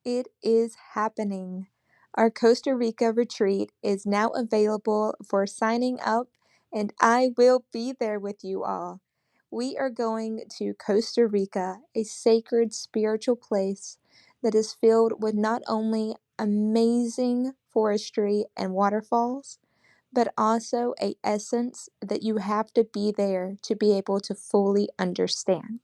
It is happening. Our Costa Rica retreat is now available for signing up, and I will be there with you all. We are going to Costa Rica, a sacred spiritual place that is filled with not only amazing forestry and waterfalls, but also a essence that you have to be there to be able to fully understand.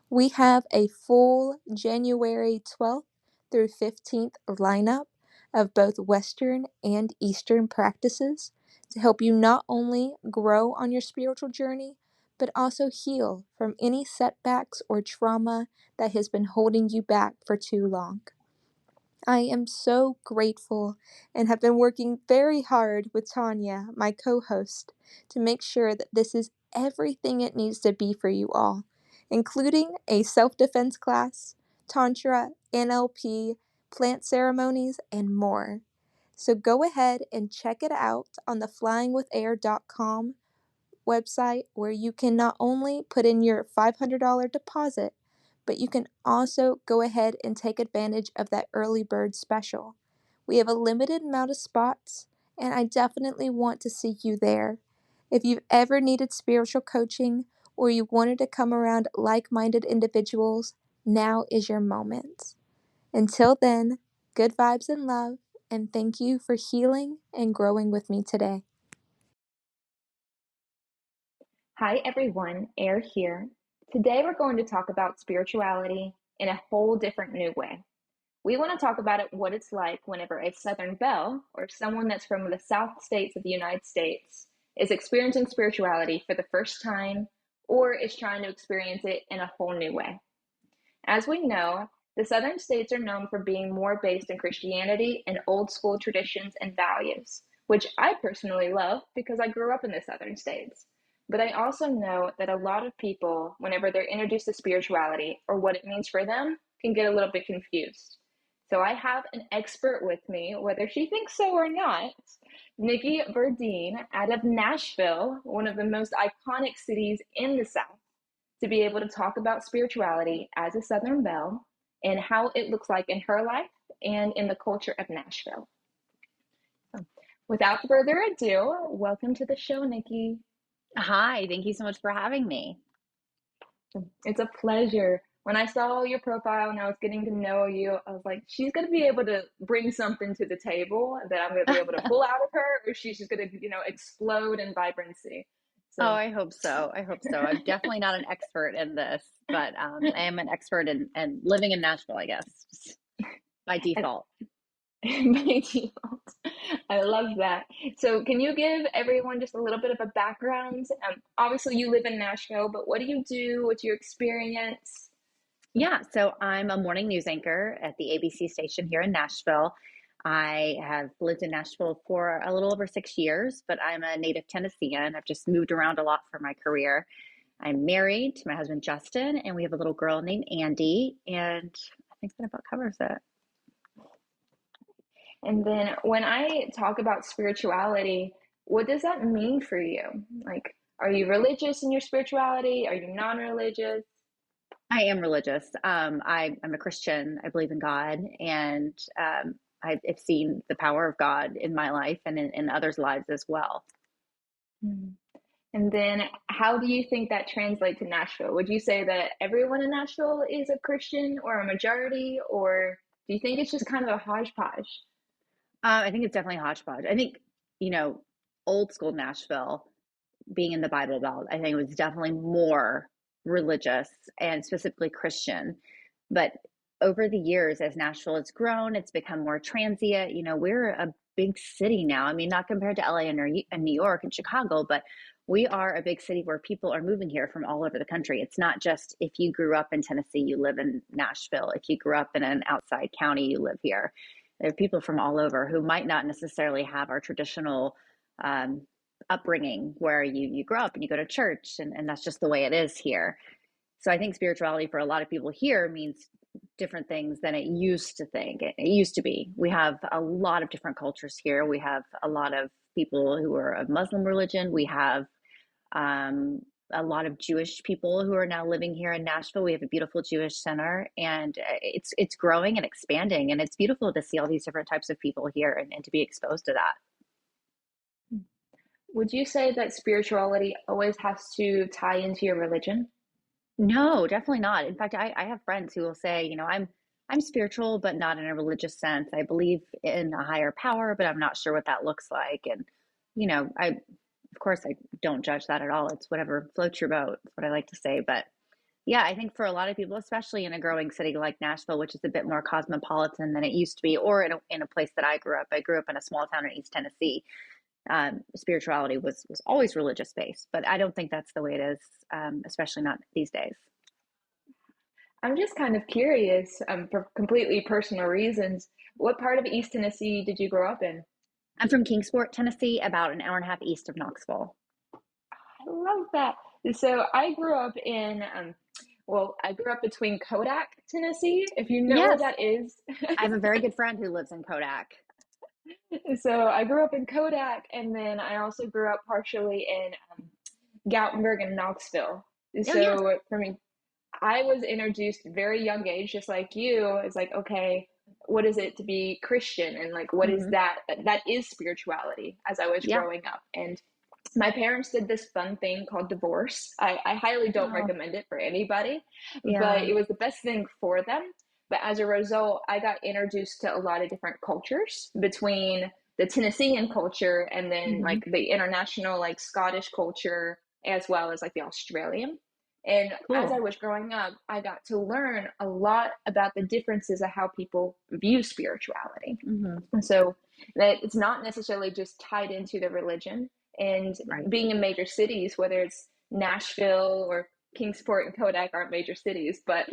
We have a full January 12th through 15th lineup of both Western and Eastern practices to help you not only grow on your spiritual journey, but also heal from any setbacks or trauma that has been holding you back for too long. I am so grateful and have been working very hard with Tanya, my co host, to make sure that this is everything it needs to be for you all, including a self defense class, Tantra, NLP, plant ceremonies, and more. So go ahead and check it out on the flyingwithair.com website where you can not only put in your $500 deposit, but you can also go ahead and take advantage of that early bird special. We have a limited amount of spots, and I definitely want to see you there. If you've ever needed spiritual coaching or you wanted to come around like minded individuals, now is your moment. Until then, good vibes and love, and thank you for healing and growing with me today. Hi everyone, Air here. Today we're going to talk about spirituality in a whole different new way. We want to talk about what it's like whenever a Southern Belle, or someone that's from the South states of the United States, is experiencing spirituality for the first time or is trying to experience it in a whole new way. As we know, the Southern states are known for being more based in Christianity and old school traditions and values, which I personally love because I grew up in the Southern states. But I also know that a lot of people, whenever they're introduced to spirituality or what it means for them, can get a little bit confused. So I have an expert with me, whether she thinks so or not, Nikki Burdine out of Nashville, one of the most iconic cities in the South, to be able to talk about spirituality as a Southern Belle and how it looks like in her life and in the culture of Nashville. So, without further ado, welcome to the show, Nikki. Hi, thank you so much for having me. It's a pleasure. When I saw your profile and I was getting to know you, I was like, she's going to be able to bring something to the table that I'm going to be able to pull out of her, or she's just going to, explode in vibrancy. Oh, So, I hope so. I hope so. I'm definitely not an expert in this, but I am an expert in living in Nashville, I guess, just by default. by default. I love that. So, can you give everyone just a little bit of a background? Obviously, you live in Nashville, but what do you do? What's your experience? Yeah, so I'm a morning news anchor at the ABC station here in Nashville. I have lived in Nashville for a little over 6 years, but I'm a native Tennessean. I've just moved around a lot for my career. I'm married to my husband, Justin, and we have a little girl named Andy, and I think that about covers it. And then when I talk about spirituality, what does that mean for you? Like, are you religious in your spirituality? Are you non-religious? I am religious. I'm a Christian. I believe in God, and I've seen the power of God in my life and in others' lives as well. Hmm. And then how do you think that translates to Nashville? Would you say that everyone in Nashville is a Christian or a majority, or do you think it's just kind of a hodgepodge? I think it's definitely hodgepodge. I think, you know, old school Nashville, being in the Bible Belt, I think it was definitely more religious and specifically Christian. But over the years, as Nashville has grown, it's become more transient. You know, we're a big city now. I mean, not compared to LA and New York and Chicago, but we are a big city where people are moving here from all over the country. It's not just if you grew up in Tennessee, you live in Nashville. If you grew up in an outside county, you live here. There are people from all over who might not necessarily have our traditional um, upbringing where you grow up and you go to church and that's just the way it is here. So I think spirituality for a lot of people here means different things than it used to think. It used to be. We have a lot of different cultures here. We have a lot of people who are of Muslim religion. We have a lot of Jewish people who are now living here in Nashville. We have a beautiful Jewish center, and it's growing and expanding, and it's beautiful to see all these different types of people here and to be exposed to that. Would you say that spirituality always has to tie into your religion? No, definitely not. In fact, I have friends who will say, I'm spiritual, but not in a religious sense. I believe in a higher power, but I'm not sure what that looks like. And, I of course I don't judge that at all. It's whatever floats your boat. That's what I like to say. But yeah, I think for a lot of people, especially in a growing city like Nashville, which is a bit more cosmopolitan than it used to be, or in a place that I grew up in a small town in East Tennessee. Spirituality was always religious based, but I don't think that's the way it is, especially not these days. I'm just kind of curious, for completely personal reasons. What part of East Tennessee did you grow up in? I'm from Kingsport, Tennessee, about an hour and a half east of Knoxville. I love that. So I grew up in, well, I grew up between Kodak, Tennessee, if you know where Yes, that is. I have a very good friend who lives in Kodak. So I grew up in Kodak, and then I also grew up partially in Gatlinburg and Knoxville. Oh, yes. So for me, I was introduced very young age, just like you. It's like, okay, what is it to be Christian? And like, what is Hmm. that? That is spirituality as I was Yeah. growing up. And my parents did this fun thing called divorce. I highly don't Oh, recommend it for anybody, but yeah. it was the best thing for them. But as a result, I got introduced to a lot of different cultures between the Tennessean culture and then Hmm. like the international, like Scottish culture, as well as like the Australian. And as I Cool. was growing up, I got to learn a lot about the differences of how people view spirituality. Hmm. And so that it's not necessarily just tied into the religion. And Right. being in major cities, whether it's Nashville or Kingsport and Kodak aren't major cities, but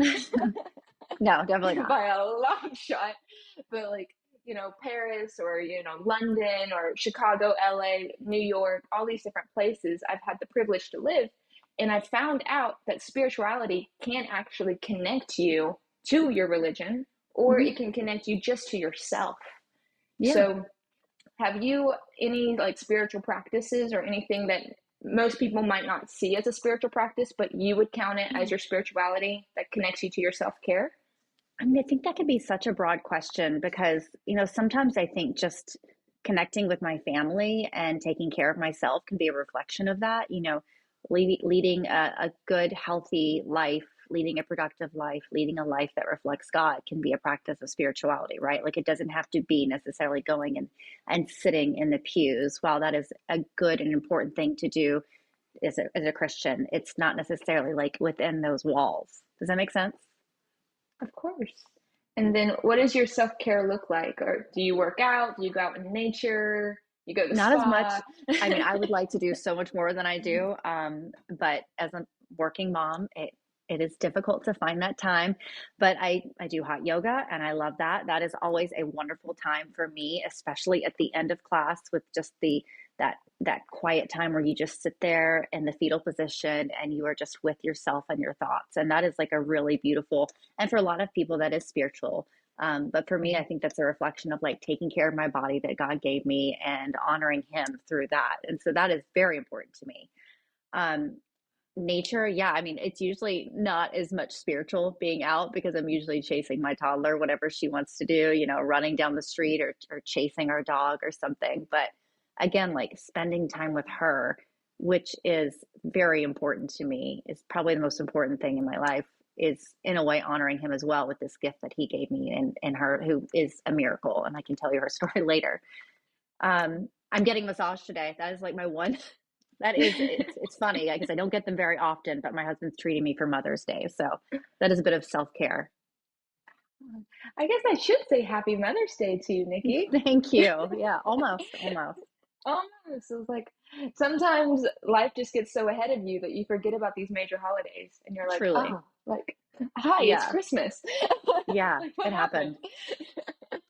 No, definitely not. by a long shot. But like, Paris or, London or Chicago, LA, New York, all these different places I've had the privilege to live. And I found out that spirituality can actually connect you to your religion, or Hmm. it can connect you just to yourself. Yeah. So have you any like spiritual practices or anything that most people might not see as a spiritual practice, but you would count it as your spirituality that connects you to your self-care? I mean, I think that could be such a broad question because, sometimes I think just connecting with my family and taking care of myself can be a reflection of that. Leading a good, healthy life, leading a productive life, leading a life that reflects God can be a practice of spirituality, right? Like it doesn't have to be necessarily going and sitting in the pews. While that is a good and important thing to do as a Christian, it's not necessarily like within those walls. Does that make sense? Of course. And then what does your self-care look like? Or do you work out? Do you go out in nature? You go to the Not as much. spa? I mean, I would like to do so much more than I do. But as a working mom, it is difficult to find that time. But I do hot yoga and I love that. That is always a wonderful time for me, especially at the end of class with just that quiet time where you just sit there in the fetal position and you are just with yourself and your thoughts. And that is like a really beautiful, and for a lot of people, that is spiritual. But for me, I think that's a reflection of like taking care of my body that God gave me and honoring Him through that. And so that is very important to me. Um, Nature, yeah, I mean, it's usually not as much spiritual being out because I'm usually chasing my toddler, whatever she wants to do, running down the street or chasing our dog or something. But again, like spending time with her, which is very important to me, is probably the most important thing in my life, is in a way honoring him as well with this gift that he gave me and her, who is a miracle. And I can tell you her story later. I'm getting massage today. That is like my one. That is, it's funny because I don't get them very often, but my husband's treating me for Mother's Day. So that is a bit of self-care. I guess I should say Happy Mother's Day to you, Nikki. Thank you. Yeah, almost, almost. Almost. It's like sometimes life just gets so ahead of you that you forget about these major holidays and you're like, Truly. oh, like, hi, it's Yeah. Christmas. Yeah, Like, what it happened? happened.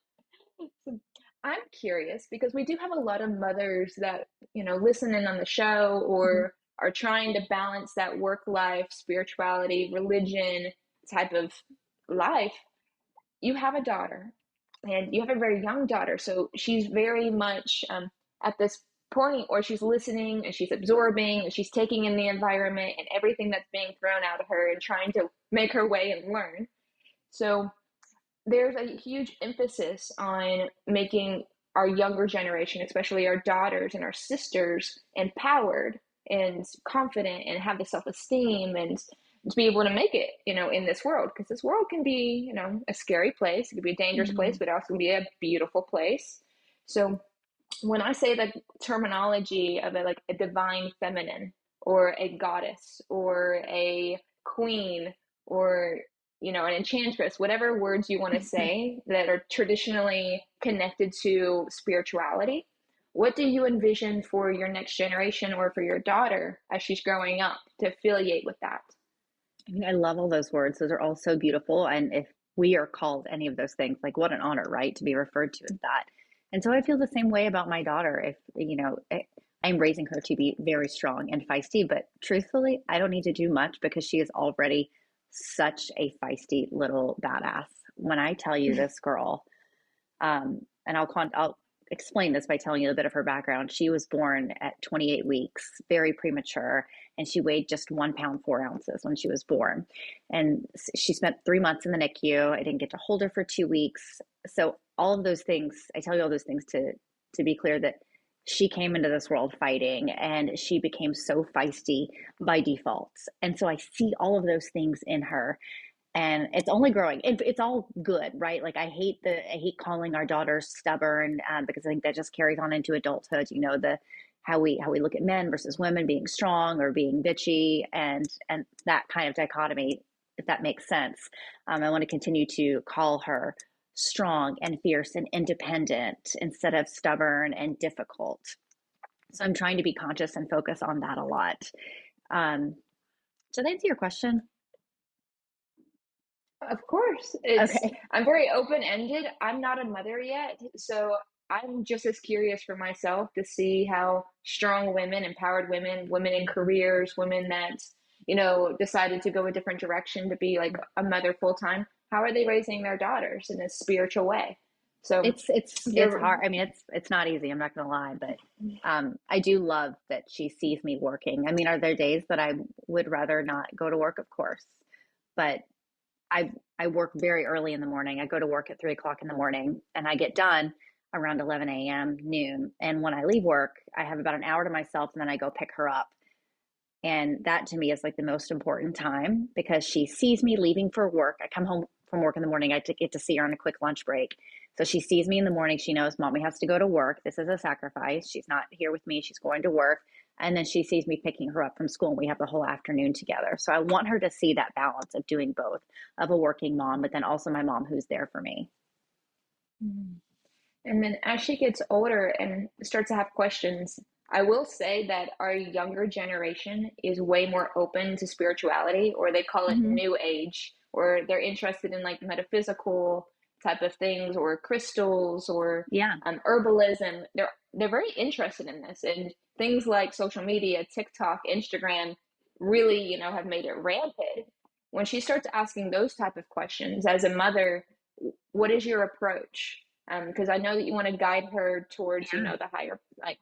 So I'm curious because we do have a lot of mothers that, listen in on the show Mhm. or are trying to balance that work life, spirituality, religion type of life. You have a daughter and you have a very young daughter. So she's very much at this pouring, or she's listening and she's absorbing and she's taking in the environment and everything that's being thrown at her and trying to make her way and learn. So there's a huge emphasis on making our younger generation, especially our daughters and our sisters, empowered and confident and have the self-esteem and to be able to make it, in this world. Because this world can be, a scary place. It could be a dangerous place, but it also can be a beautiful place. So when I say the terminology of like a divine feminine or a goddess or a queen or an enchantress, whatever words you want to say that are traditionally connected to spirituality, what do you envision for your next generation or for your daughter as she's growing up to affiliate with that? I mean, I love all those words. Those are all so beautiful. And if we are called any of those things, like what an honor, right, to be referred to as that. And so I feel the same way about my daughter. If, I'm raising her to be very strong and feisty, but truthfully, I don't need to do much because she is already such a feisty little badass. When I tell you this girl, and I'll explain this by telling you a bit of her background. She was born at 28 weeks, very premature, and she weighed just 1 pound, 4 ounces when she was born. And she spent 3 months in the NICU. I didn't get to hold her for 2 weeks. So all of those things, I tell you all those things to be clear that she came into this world fighting and she became so feisty by default. And so I see all of those things in her. And it's only growing. It's all good, right? Like I hate calling our daughters stubborn because I think that just carries on into adulthood. How we look at men versus women being strong or being bitchy, and that kind of dichotomy, if that makes sense. I want to continue to call her strong and fierce and independent instead of stubborn and difficult. So I'm trying to be conscious and focus on that a lot. Did I answer your question? Of course. Okay. I'm very open-ended. I'm not a mother yet, so I'm just as curious for myself to see how strong women, empowered women, women in careers, women that, decided to go a different direction to be like a mother full time, how are they raising their daughters in a spiritual way? So It's hard. I mean, it's not easy. I'm not gonna lie, but I do love that she sees me working. I mean, are there days that I would rather not go to work? Of course, but I work very early in the morning. I go to work at 3 o'clock in the morning and I get done around 11 a.m., noon. And when I leave work, I have about an hour to myself and then I go pick her up. And that to me is like the most important time because she sees me leaving for work. I come home from work in the morning. I get to see her on a quick lunch break. So she sees me in the morning. She knows mommy has to go to work. This is a sacrifice. She's not here with me. She's going to work. And then she sees me picking her up from school and we have the whole afternoon together. So I want her to see that balance of doing both, of a working mom, but then also my mom who's there for me. And then as she gets older and starts to have questions, I will say that our younger generation is way more open to spirituality, or they call it Mm-hmm. new age, or they're interested in like metaphysical type of things, or crystals, or Yeah. herbalism. They're very interested in this, and things like social media, TikTok, Instagram, really have made it rampant. When she starts asking those type of questions as a mother, what is your approach? Because I know that you want to guide her towards Yeah. the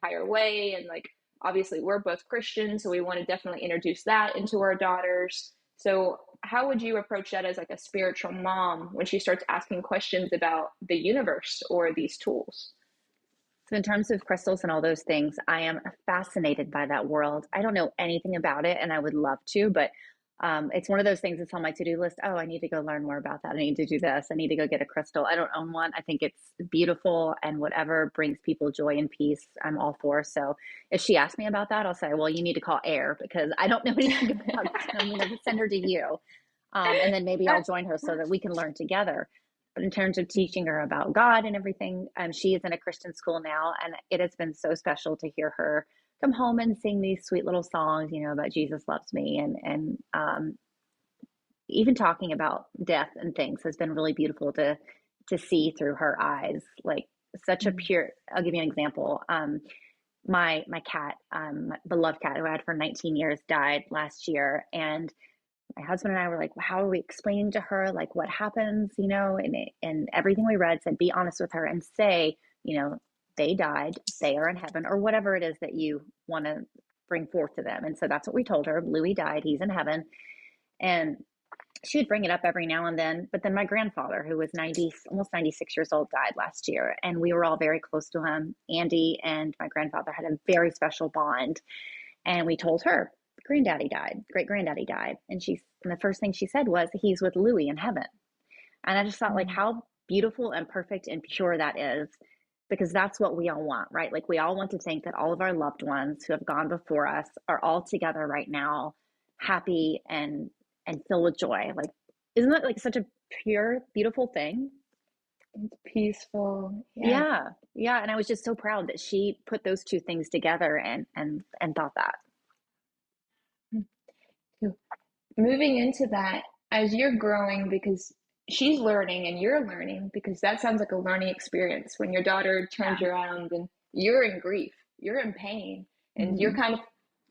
higher way, and like obviously we're both Christians, so we want to definitely introduce that into our daughters. So how would you approach that as like a spiritual mom when she starts asking questions about the universe or these tools? So in terms of crystals and all those things, I am fascinated by that world. I don't know anything about it and I would love to, but it's one of those things that's on my to-do list. Oh, I need to go learn more about that. I need to do this. I need to go get a crystal. I don't own one. I think it's beautiful and whatever brings people joy and peace, I'm all for. So if she asks me about that, I'll say, well, you need to call Air because I don't know anything about it. I'm going to send her to you. And then maybe I'll join her so that we can learn together. But in terms of teaching her about God and everything, she is in a Christian school now, and it has been so special to hear her come home and sing these sweet little songs, about Jesus loves me, and even talking about death and things has been really beautiful to see through her eyes, like such a pure. I'll give you an example. My cat, my beloved cat who I had for 19 years, died last year, and my husband and I were like, well, how are we explaining to her like what happens, and everything we read said, be honest with her and say, they died, they are in heaven, or whatever it is that you want to bring forth to them. And so that's what we told her. Louis died, he's in heaven. And she would bring it up every now and then. But then my grandfather, who was 90, almost 96 years old, died last year. And we were all very close to him. Andy and my grandfather had a very special bond. And we told her, granddaddy died, great granddaddy died. And the first thing she said was, he's with Louis in heaven. And I just thought, like, how beautiful and perfect and pure that is, because that's what we all want, right? Like, we all want to think that all of our loved ones who have gone before us are all together right now, happy and filled with joy. Like, isn't that like such a pure, beautiful thing? It's peaceful. Yeah. Yeah. And I was just so proud that she put those two things together and thought that. Moving into that, as you're growing, because she's learning and you're learning, because that sounds like a learning experience when your daughter turns around and you're in grief, you're in pain, and you're kind of,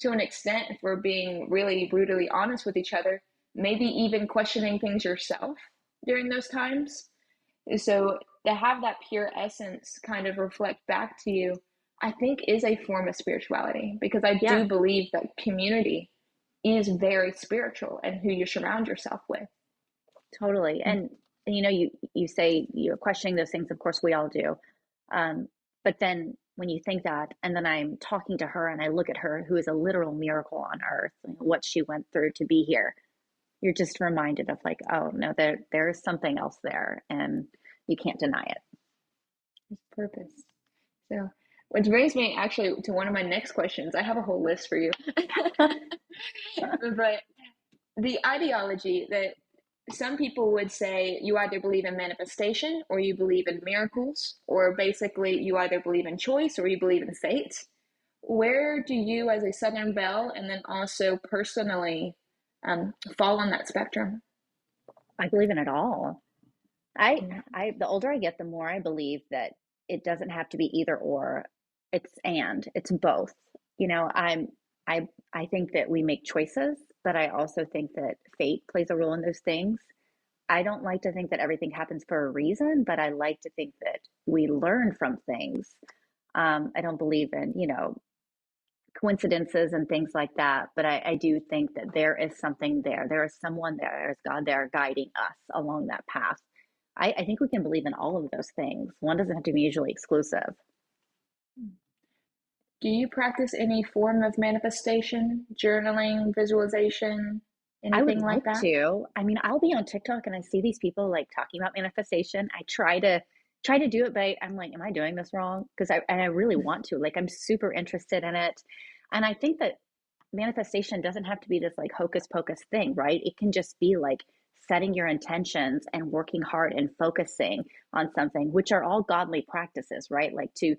to an extent, if we're being really brutally honest with each other, maybe even questioning things yourself during those times. So to have that pure essence kind of reflect back to you, I think is a form of spirituality, because I do believe that community is very spiritual and who you surround yourself with. Totally. And you know, you say you're questioning those things. Of course, we all do. But then when you think that, and then I'm talking to her and I look at her, who is a literal miracle on earth, what she went through to be here, you're just reminded of like, oh no, there is something else there, and you can't deny it. It's purpose. So, which brings me actually to one of my next questions. I have a whole list for you. But the ideology that some people would say, you either believe in manifestation or you believe in miracles, or basically you either believe in choice or you believe in fate. Where do you, as a Southern Belle, and then also personally, fall on that spectrum? I believe in it all. The older I get, the more I believe that it doesn't have to be either or. It's both. You know, I think that we make choices, but I also think that fate plays a role in those things. I don't like to think that everything happens for a reason, but I like to think that we learn from things. I don't believe in, coincidences and things like that, but I do think that there is something there. There is someone there. There's God there guiding us along that path. I think we can believe in all of those things. One doesn't have to be mutually exclusive. Do you practice any form of manifestation, journaling, visualization, I would anything like like that? to. I mean, I'll be on TikTok and I see these people like talking about manifestation. I try to do it, but I'm like, am I doing this wrong? Because I really want to. Like, I'm super interested in it. And I think that manifestation doesn't have to be this like hocus pocus thing, right? It can just be like setting your intentions and working hard and focusing on something, which are all godly practices, right? Like to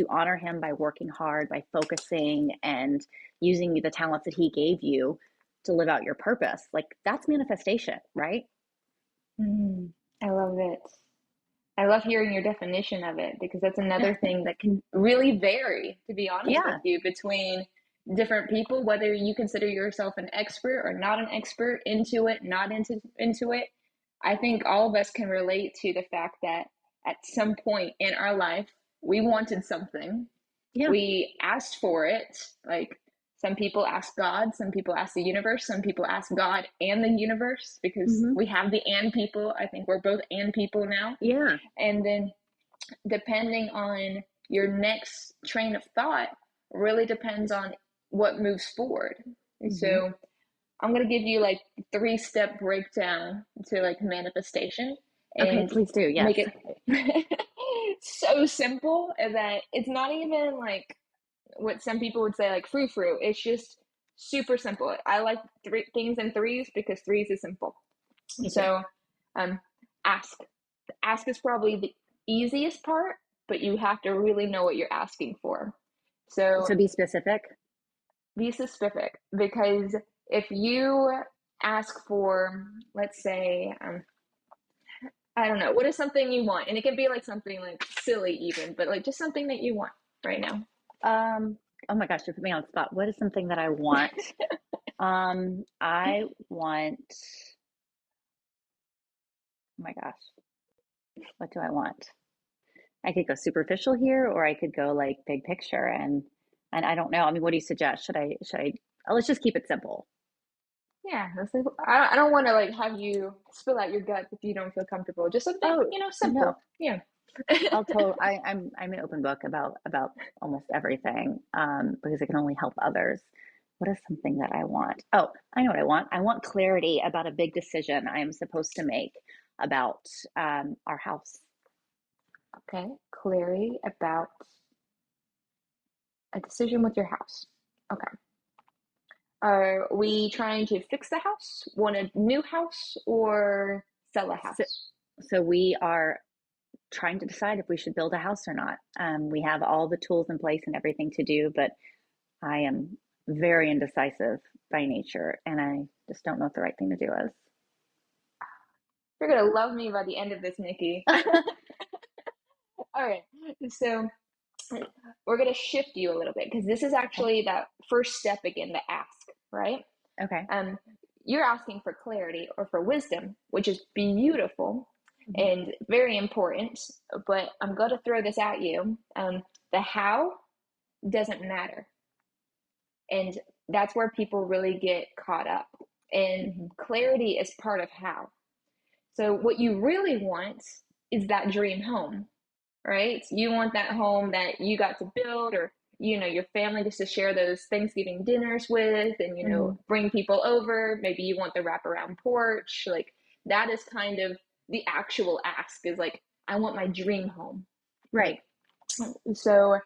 honor him by working hard, by focusing and using the talents that he gave you to live out your purpose. Like, that's manifestation, right? I love it. I love hearing your definition of it, because that's another thing that can really vary, to be honest with Yeah. you, between different people, whether you consider yourself an expert or not an expert, into it, not into it. I think all of us can relate to the fact that at some point in our life, we wanted something. Yeah. We asked for it. Like, some people ask God, some people ask the universe, some people ask God and the universe, because we have the and people. I think we're both and people now. Yeah. And then depending on your next train of thought really depends on what moves forward. So I'm going to give you like 3-step breakdown to like manifestation Okay, and please do. Yes. make it so simple that it's not even like what some people would say like frou-frou. It's just super simple. I like three things in threes because threes is simple. Me too. So ask. Ask is probably the easiest part, but you have to really know what you're asking for. So So be specific. be specific, because if you ask for, let's say, I don't know, what is something you want? And it can be like something like silly even, but like just something that you want right now. Oh my gosh, you put me on the spot. What is something that I want? I want, oh my gosh, what do I want? I could go superficial here, or I could go like big picture. And I don't know. I mean, what do you suggest? Should I, oh, let's just keep it simple. Yeah, I don't want to like have you spill out your guts if you don't feel comfortable. Just something, Oh, no. simple. Yeah. I'm an open book about almost everything, because I can only help others. What is something that I want? Oh, I know what I want. I want clarity about a big decision I am supposed to make about our house. Okay. Clarity about a decision with your house. Okay. Are we trying to fix the house, want a new house, or sell a So, house? so we are trying to decide if we should build a house or not. We have all the tools in place and everything to do, but I am very indecisive by nature, and I just don't know what the right thing to do You're gonna love me by the end of this, Nikki. is. All right. So we're gonna shift you a little bit because this is Okay. actually that first step again, the ask, right? Okay. Um, you're asking for clarity or for wisdom, which is beautiful Mhm. and very important. But I'm going to throw this at you. The how doesn't matter. And that's where people really get caught up. And Mhm. clarity is part of how. So, what you really want is that dream home, right? You want that home that you got to build, or your family just to share those Thanksgiving dinners with, and Mhm. bring people over. Maybe you want the wraparound porch. Like that is kind of the actual ask, is like, I want my dream home. Right. Like, so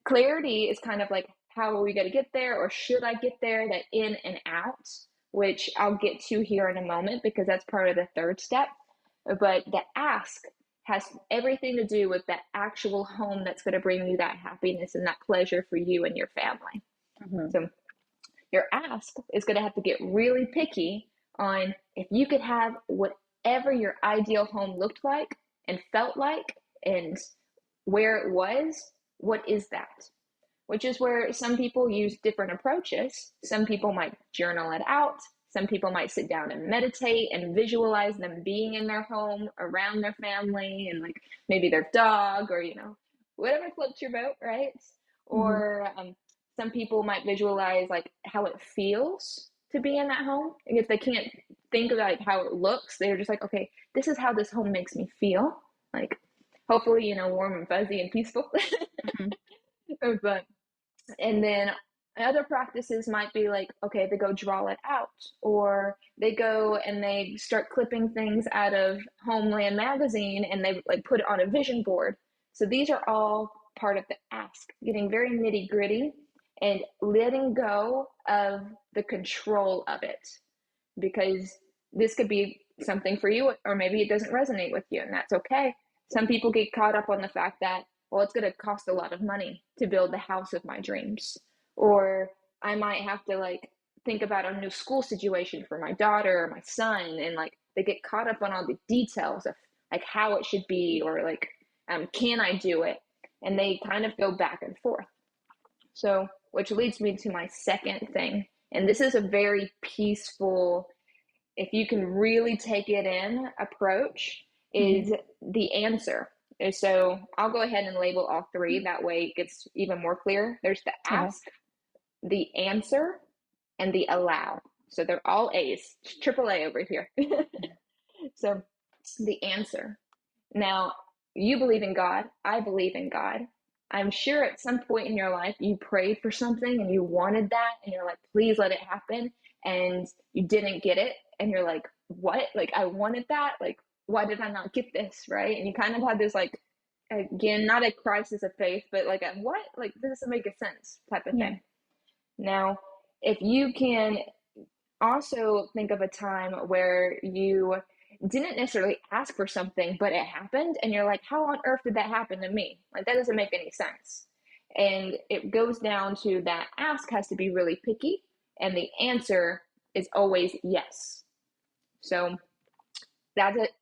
clarity is kind of like, how are we going to get there, or should I get there, that in and out, which I'll get to here in a moment because that's part of the third step. But the ask has everything to do with that actual home that's going to bring you that happiness and that pleasure for you and your family. Mhm. So your ask is going to have to get really picky on, if you could have whatever your ideal home looked like and felt like and where it was, what is that? Which is where some people use different approaches. Some people might journal it out. Some people might sit down and meditate and visualize them being in their home around their family and like maybe their dog, or whatever floats your boat, right? Mhm. Or some people might visualize like how it feels to be in that home. And if they can't think of like how it looks, they're just like, okay, this is how this home makes me feel. Like hopefully, warm and fuzzy and peaceful. Mhm. But and then other practices might be like, okay, they go draw it out, or they go and they start clipping things out of Homeland magazine and they like put it on a vision board. So these are all part of the ask, getting very nitty gritty and letting go of the control of it, because this could be something for you, or maybe it doesn't resonate with you, and that's okay. Some people get caught up on the fact that, well, it's going to cost a lot of money to build the house of my dreams, or I might have to like think about a new school situation for my daughter or my son, and like they get caught up on all the details of like how it should be, or like can I do it, and they kind of go back and forth. So which leads me to my second thing, and this is a very peaceful, if you can really take it in approach, Mhm. is the answer. And so I'll go ahead and label all three. That way it gets even more clear. There's the Okay. ask, the answer, and the allow. So they're all A's, triple A over here. So the answer. Now, you believe in God. I believe in God. I'm sure at some point in your life you prayed for something and you wanted that, and you're like, please let it happen. And you didn't get it. And you're like, what? Like, I wanted that. Like, why did I not get this? Right. And you kind of had this, like, again, not a crisis of faith, but like, a what? Like, this doesn't make a sense type of Yeah. thing. Now, if you can also think of a time where you didn't necessarily ask for something, but it happened, and you're like, how on earth did that happen to me? Like, that doesn't make any sense. And it goes down to that ask has to be really picky, and the answer is always yes. So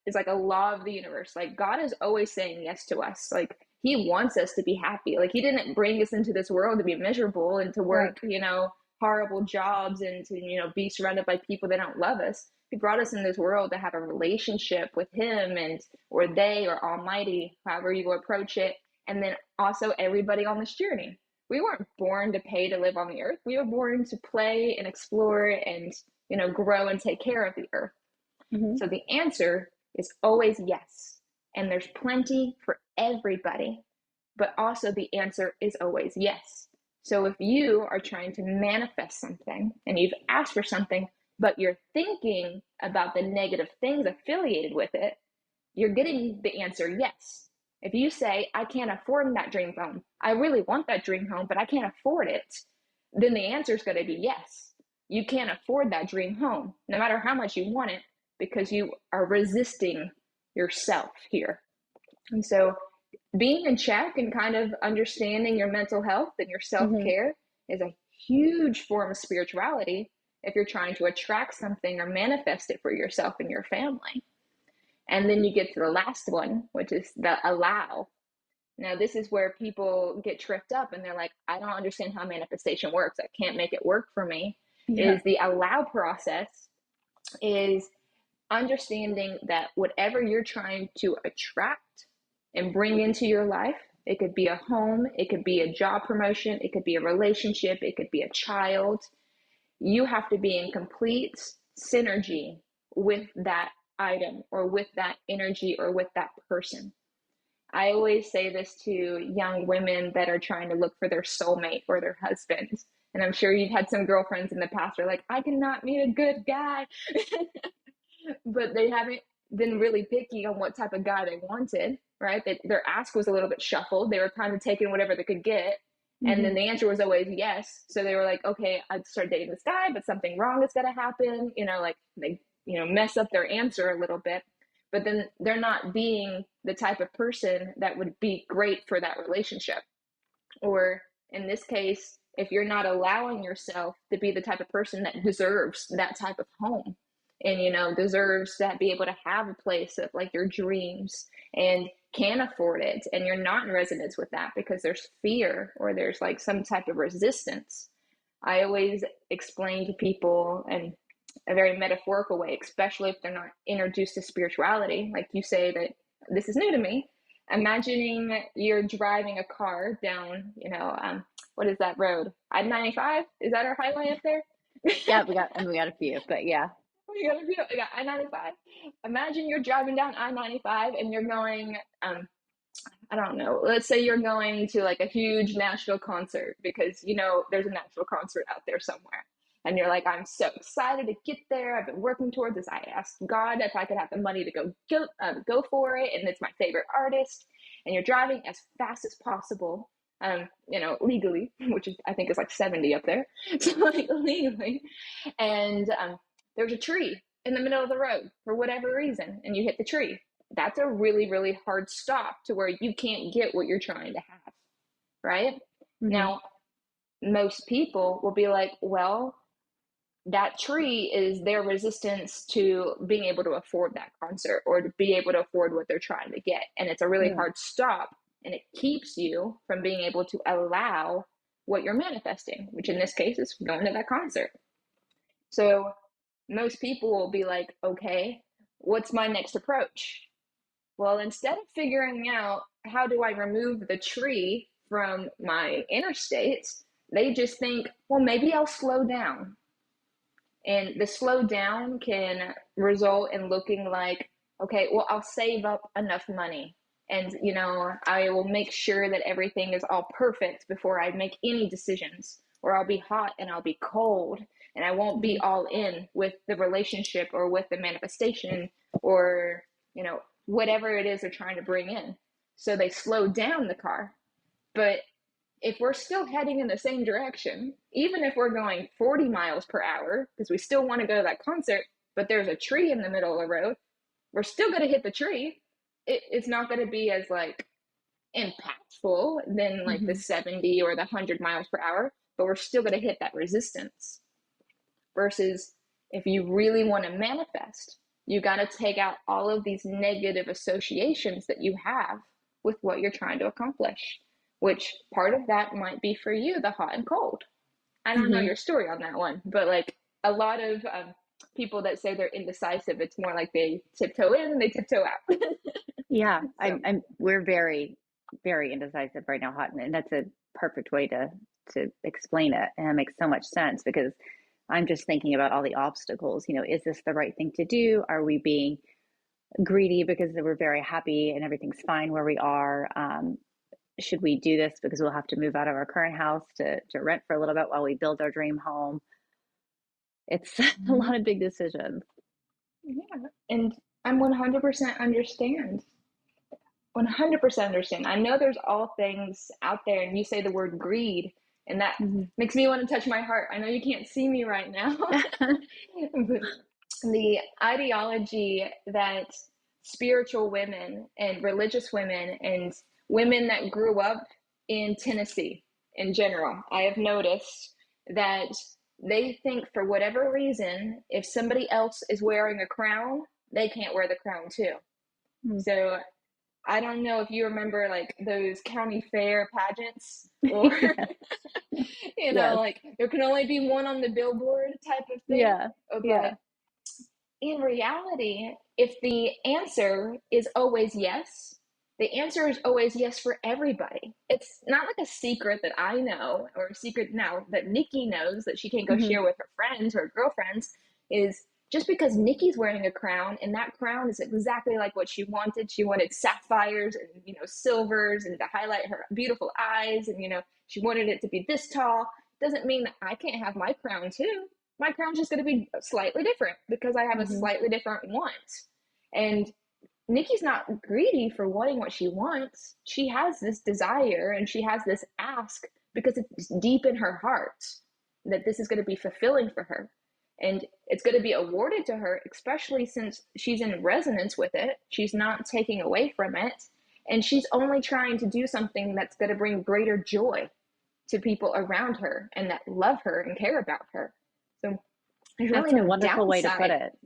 is like a law of the universe. Like, God is always saying yes to us. Like, He wants us to be happy. Like, He didn't bring us into this world to be miserable and to Right. work, horrible jobs and to, be surrounded by people that don't love us. He brought us in this world to have a relationship with him, and or they, or Almighty, however you approach it. And then also everybody on this journey. We weren't born to pay to live on the earth. We were born to play and explore and, grow and take care of the earth. Mm-hmm. So the answer is always yes. And there's plenty for everybody. But also the answer is always yes. So if you are trying to manifest something and you've asked for something, but you're thinking about the negative things affiliated with it, you're getting the answer yes. If you say, I can't afford that dream home, I really want that dream home, but I can't afford it, then the answer is going to be yes. You can't afford that dream home, no matter how much you want it, because you are resisting yourself here. And so being in check and kind of understanding your mental health and your self-care is a huge form of spirituality if you're trying to attract something or manifest it for yourself and your family. And then you get to the last one, which is the allow. Now, this is where people get tripped up and they're like, I don't understand how manifestation works. I can't make it work for me. Yeah. Is the allow process is understanding that whatever you're trying to attract and bring into your life, it could be a home, it could be a job promotion, it could be a relationship, it could be a child. You have to be in complete synergy with that item or with that energy or with that person. I always say this to young women that are trying to look for their soulmate or their husband. And I'm sure you've had some girlfriends in the past who are like, I cannot meet a good guy. But they haven't been really picky on what type of guy they wanted, right? Their ask was a little bit shuffled. They were kind of taking whatever they could get. And then the answer was always yes. So they were like, okay, I'd start dating this guy, but something wrong is going to happen. Like they, mess up their answer a little bit. But then they're not being the type of person that would be great for that relationship. Or in this case, if you're not allowing yourself to be the type of person that deserves that type of home and, deserves to be able to have a place of like your dreams and can afford it, and you're not in resonance with that because there's fear or there's like some type of resistance. I always explain to people in a very metaphorical way, especially if they're not introduced to spirituality. Like you say that this is new to me. Imagining you're driving a car down, what is that road? I-95? Is that our highway up there? Yeah, we got a few, but yeah. We got I-95. Imagine you're driving down I-95 and you're going, I don't know, let's say you're going to like a huge Nashville concert because, there's a Nashville concert out there somewhere. And you're like, I'm so excited to get there. I've been working towards this. I asked God if I could have the money to go for it. And it's my favorite artist. And you're driving as fast as possible, legally, which is, I think is like 70 up there. So like legally. And there's a tree in the middle of the road for whatever reason. And you hit the tree. That's a really, really hard stop to where you can't get what you're trying to have. Right? Now, most people will be like, well, that tree is their resistance to being able to afford that concert or to be able to afford what they're trying to get. And it's a really hard stop, and it keeps you from being able to allow what you're manifesting, which in this case is going to that concert. So most people will be like, okay, what's my next approach? Well, instead of figuring out how do I remove the tree from my interstate, they just think, well, maybe I'll slow down. And the slow down can result in looking like, okay, well, I'll save up enough money. And, I will make sure that everything is all perfect before I make any decisions. Or I'll be hot and I'll be cold. And I won't be all in with the relationship or with the manifestation or, whatever it is they're trying to bring in. So they slow down the car. But if we're still heading in the same direction, even if we're going 40 miles per hour, because we still want to go to that concert, but there's a tree in the middle of the road, we're still going to hit the tree. It's not going to be as like impactful than like the 70 or the 100 miles per hour, but we're still going to hit that resistance. Versus if you really want to manifest, you got to take out all of these negative associations that you have with what you're trying to accomplish. Which part of that might be for you, the hot and cold. I don't know your story on that one, but like a lot of people that say they're indecisive. It's more like they tiptoe in and they tiptoe out. Yeah, So, we're very, very indecisive right now, Hot, and that's a perfect way to explain it. And it makes so much sense because I'm just thinking about all the obstacles. Is this the right thing to do? Are we being greedy because we're very happy and everything's fine where we are? Should we do this because we'll have to move out of our current house to rent for a little bit while we build our dream home? It's a lot of big decisions. yeah. And I'm 100% understand. 100% understand. I know there's all things out there, and you say the word greed, and that Mm-hmm. makes me want to touch my heart. I know you can't see me right now, but the ideology that spiritual women and religious women and women that grew up in Tennessee in general, I have noticed that they think for whatever reason, if somebody else is wearing a crown, they can't wear the crown too. Mm-hmm. So I don't know if you remember like those county fair pageants or Yes. like there can only be one on the billboard type of thing. Yeah. Yeah. But in reality, if the answer is always yes, the answer is always yes for everybody. It's not like a secret that I know or a secret now that Nikki knows that she can't go Mm-hmm. share with her friends or girlfriends is just because Nikki's wearing a crown and that crown is exactly like what she wanted. She wanted sapphires and silvers and to highlight her beautiful eyes and she wanted it to be this tall. Doesn't mean that I can't have my crown too. My crown's just going to be slightly different because I have a Mm-hmm. slightly different want. And Nikki's not greedy for wanting what she wants. She has this desire and she has this ask because it's deep in her heart that this is going to be fulfilling for her. And it's going to be awarded to her, especially since she's in resonance with it. She's not taking away from it. And she's only trying to do something that's going to bring greater joy to people around her and that love her and care about her. So there's That's really a no wonderful way to put downside. it.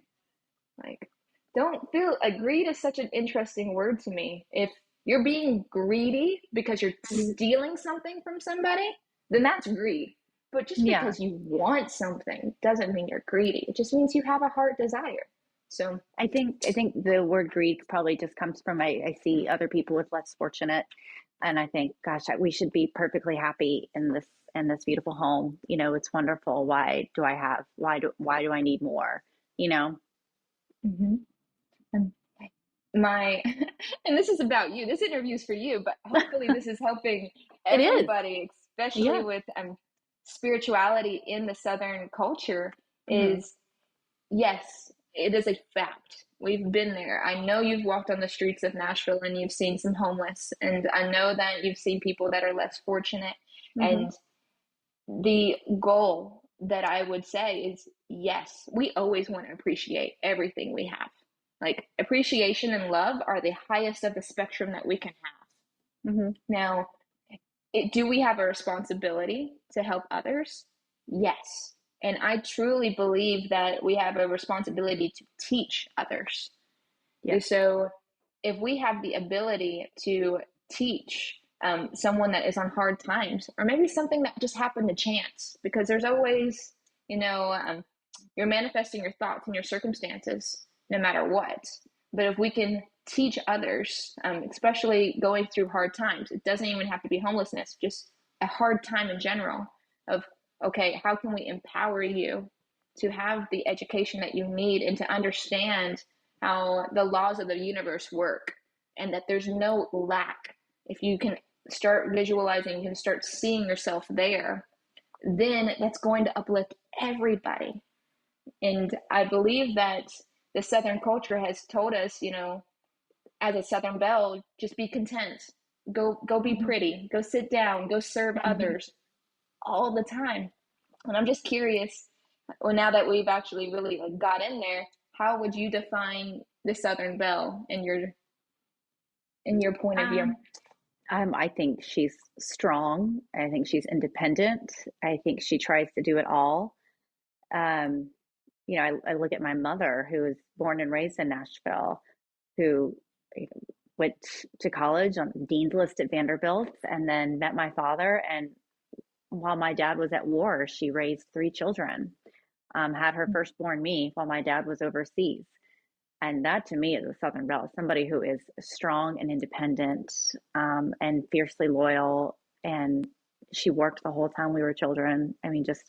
Like, don't feel greed is such an interesting word to me. If you're being greedy because you're stealing something from somebody, then that's greed. But just Yeah. because you want something doesn't mean you're greedy. It just means you have a heart desire. So I think the word greed probably just comes from I see other people with less fortunate, and I think, gosh, we should be perfectly happy in this beautiful home. It's wonderful. Why do I need more? mm-hmm. my and this is about you. This interview is for you, but hopefully this is helping It is. everybody, especially Yeah. with spirituality in the Southern culture. Mm-hmm. Is yes, it is a fact. We've been there. I know you've walked on the streets of Nashville and you've seen some homeless, and I know that you've seen people that are less fortunate. Mm-hmm. And the goal that I would say is yes, we always want to appreciate everything we have. Like appreciation and love are the highest of the spectrum that we can have. Mm-hmm. Now, do we have a responsibility to help others? Yes. And I truly believe that we have a responsibility to teach others. Yeah. So if we have the ability to teach someone that is on hard times, or maybe something that just happened to chance, because there's always, you're manifesting your thoughts and your circumstances no matter what. But if we can teach others, especially going through hard times, it doesn't even have to be homelessness, just a hard time in general of, okay, how can we empower you to have the education that you need and to understand how the laws of the universe work and that there's no lack. If you can start visualizing, you can start seeing yourself there, then that's going to uplift everybody. And I believe that the Southern culture has told us, as a Southern Belle, just be content. Go be pretty. Go sit down. Go serve others all the time. And I'm just curious, well, now that we've actually really got in there, how would you define the Southern Belle in your point of view? I think she's strong. I think she's independent. I think she tries to do it all. Um, I look at my mother, who was born and raised in Nashville, who went to college on the dean's list at Vanderbilt, and then met my father. And while my dad was at war, she raised 3 children. had her firstborn me while my dad was overseas. And that to me is a Southern Belle, somebody who is strong and independent, and fiercely loyal. And she worked the whole time we were children. I mean, just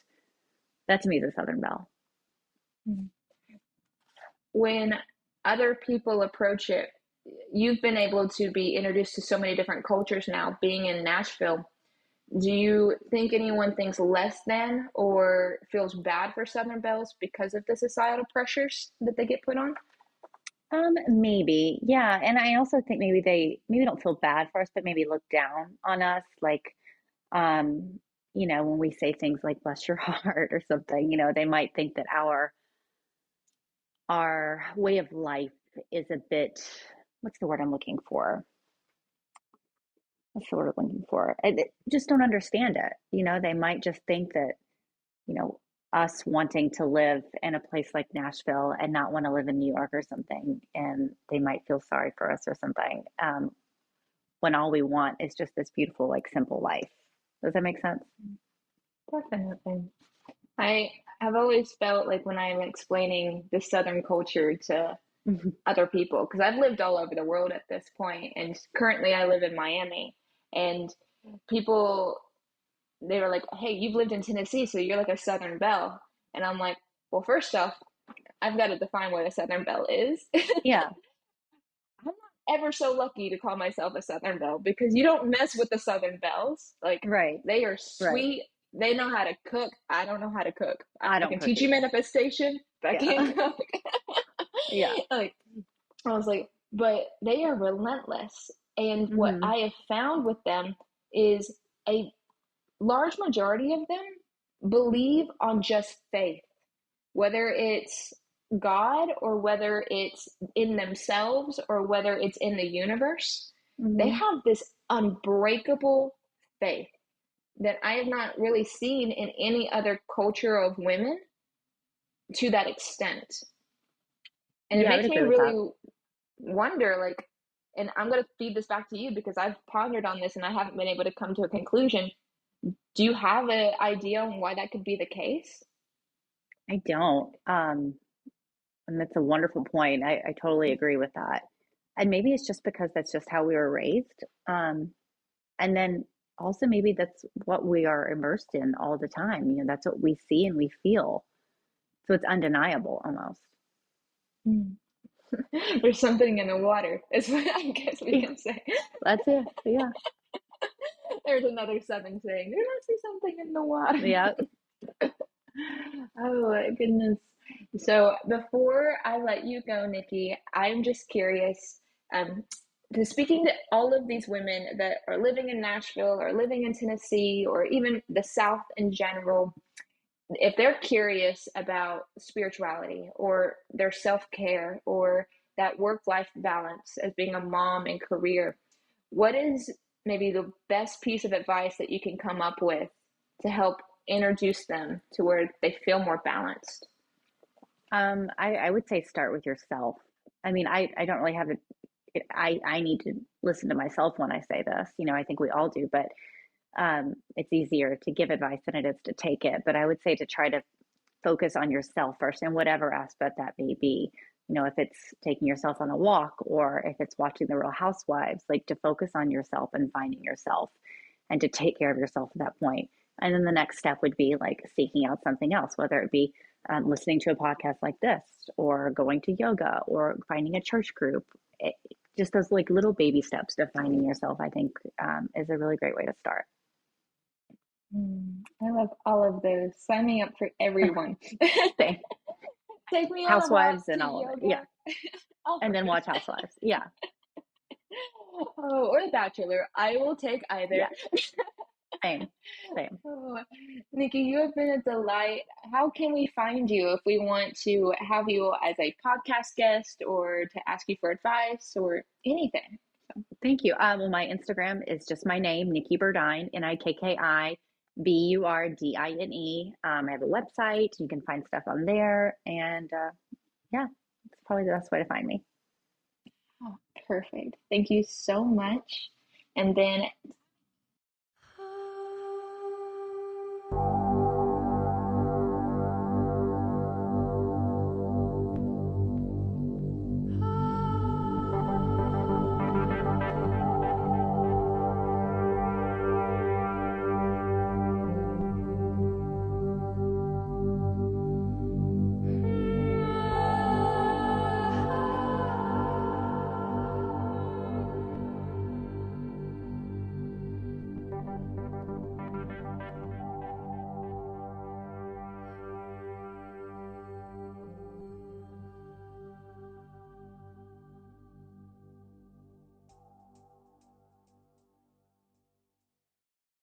that to me is a Southern Belle. When other people approach it, you've been able to be introduced to so many different cultures now, being in Nashville. Do you think anyone thinks less than or feels bad for Southern Belles because of the societal pressures that they get put on? Maybe, yeah. And I also think maybe they maybe don't feel bad for us, but maybe look down on us, like, um, when we say things like "bless your heart" or something, they might think that our way of life is a bit, what's the word I'm looking for? What's the word I'm looking for? They just don't understand it. They might just think that, you know, us wanting to live in a place like Nashville and not want to live in New York or something, and they might feel sorry for us or something. When all we want is just this beautiful, like, simple life. Does that make sense? Definitely. I have always felt like when I'm explaining the Southern culture to other people, because I've lived all over the world at this point, and currently I live in Miami, and people, they were like, hey, you've lived in Tennessee, so you're like a Southern Belle. And I'm like, well, first off, I've got to define what a Southern Belle is. Yeah, I'm not ever so lucky to call myself a Southern Belle because you don't mess with the Southern Belles. Like, right, they are right. sweet. They know how to cook. I don't know how to cook. I I don't can cook teach you either. manifestation, but I can't Yeah, cook. yeah. Like, I was like, but they are relentless. And what Hmm. I have found with them is a large majority of them believe on just faith, whether it's God or whether it's in themselves or whether it's in the universe. They Hmm. have this unbreakable faith that I have not really seen in any other culture of women to that extent. And it Yeah, I would makes me agree with that. really wonder, like, and I'm going to feed this back to you because I've pondered on this and I haven't been able to come to a conclusion. Do you have an idea on why that could be the case? I don't. And that's a wonderful point. I totally agree with that. And maybe it's just because that's just how we were raised. And then also maybe that's what we are immersed in all the time. That's what we see and we feel. So it's undeniable almost. Mm. There's something in the water, is what I guess we Yeah, can say. that's it. Yeah. There's another seven saying, there must be something in the water. Yeah. Oh my goodness. So before I let you go, Nikki, I'm just curious, um, to speaking to all of these women that are living in Nashville or living in Tennessee or even the South in general, if they're curious about spirituality or their self-care or that work-life balance as being a mom and career, what is maybe the best piece of advice that you can come up with to help introduce them to where they feel more balanced? I would say start with yourself. I mean, I don't really have I need to listen to myself when I say this. I think we all do, but it's easier to give advice than it is to take it. But I would say to try to focus on yourself first in whatever aspect that may be. If it's taking yourself on a walk or if it's watching The Real Housewives, like to focus on yourself and finding yourself and to take care of yourself at that point. And then the next step would be like seeking out something else, whether it be listening to a podcast like this or going to yoga or finding a church group. Just those like little baby steps to finding yourself, I think, is a really great way to start. I love all of those. Sign me up for everyone. Same. Take me on a walk Housewives to and all of it. Yeah. yoga. All And for then it. watch Housewives. Yeah. Oh, or The Bachelor. I will take either. Yeah. Same. Same. Oh, Nikki, you have been a delight. How can we find you if we want to have you as a podcast guest or to ask you for advice or anything? Thank you. Well, my Instagram is just my name, Nikki Burdine, NIKKIBURDINE. I have a website. You can find stuff on there. And yeah, it's probably the best way to find me. Oh, perfect. Thank you so much. And then